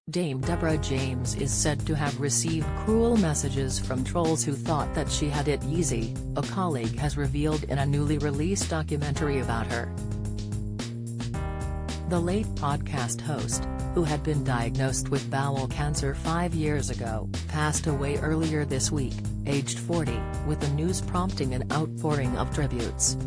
Dame Deborah James is said to have received cruel messages from trolls who thought that she had it easy, a colleague has revealed in a newly released documentary about her. The late podcast host, who had been diagnosed with bowel cancer 5 years ago, passed away earlier this week, aged 40, with the news prompting an outpouring of tributes.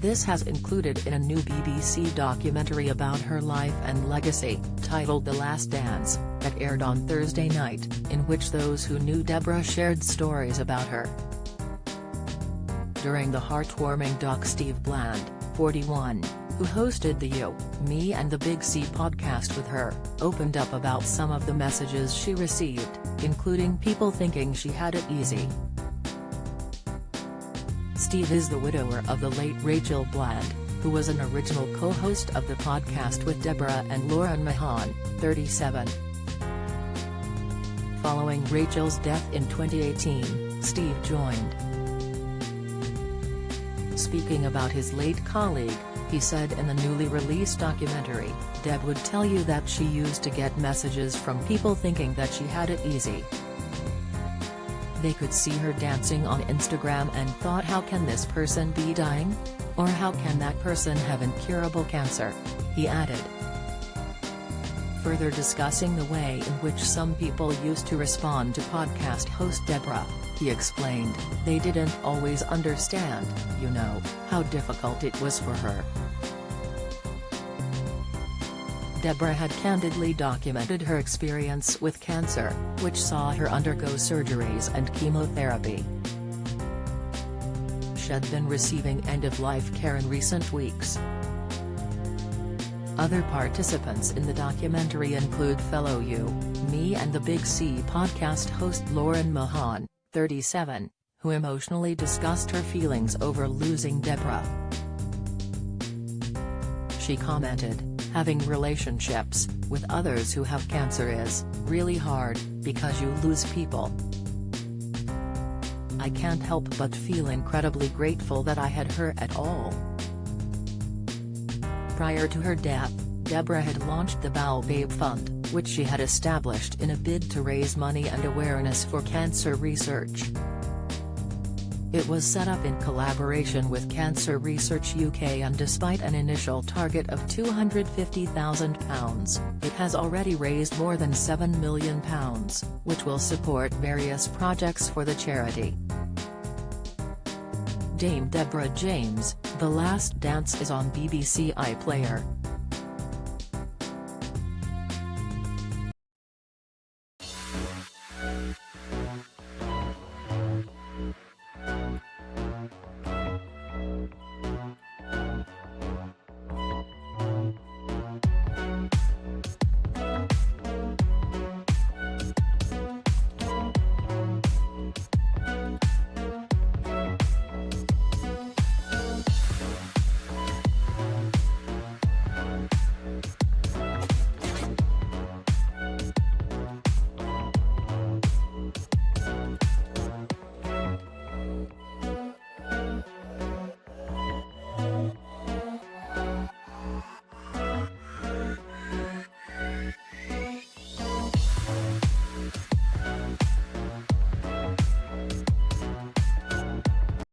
This has included in a new BBC documentary about her life and legacy, titled The Last Dance, that aired on Thursday night, in which those who knew Deborah shared stories about her. During the heartwarming doc, Steve Bland, 41, who hosted the You, Me and the Big C podcast with her, opened up about some of the messages she received, including people thinking she had it easy. Steve is the widower of the late Rachel Bland, who was an original co-host of the podcast with Deborah and Lauren Mahan, 37. Following Rachel's death in 2018, Steve joined. Speaking about his late colleague, he said in the newly released documentary, "Deb would tell you that she used to get messages from people thinking that she had it easy. They could see her dancing on Instagram and thought, how can this person be dying? Or how can that person have incurable cancer?" he added. Further discussing the way in which some people used to respond to podcast host Deborah, he explained, "They didn't always understand, how difficult it was for her." Deborah had candidly documented her experience with cancer, which saw her undergo surgeries and chemotherapy. She had been receiving end-of-life care in recent weeks. Other participants in the documentary include fellow You, Me and the Big C podcast host Lauren Mahan, 37, who emotionally discussed her feelings over losing Deborah. She commented, "Having relationships with others who have cancer is really hard, because you lose people. I can't help but feel incredibly grateful that I had her at all." Prior to her death, Deborah had launched the Bowel Babe Fund, which she had established in a bid to raise money and awareness for cancer research. It was set up in collaboration with Cancer Research UK, and despite an initial target of £250,000, it has already raised more than £7 million, which will support various projects for the charity. Dame Deborah James, The Last Dance is on BBC iPlayer.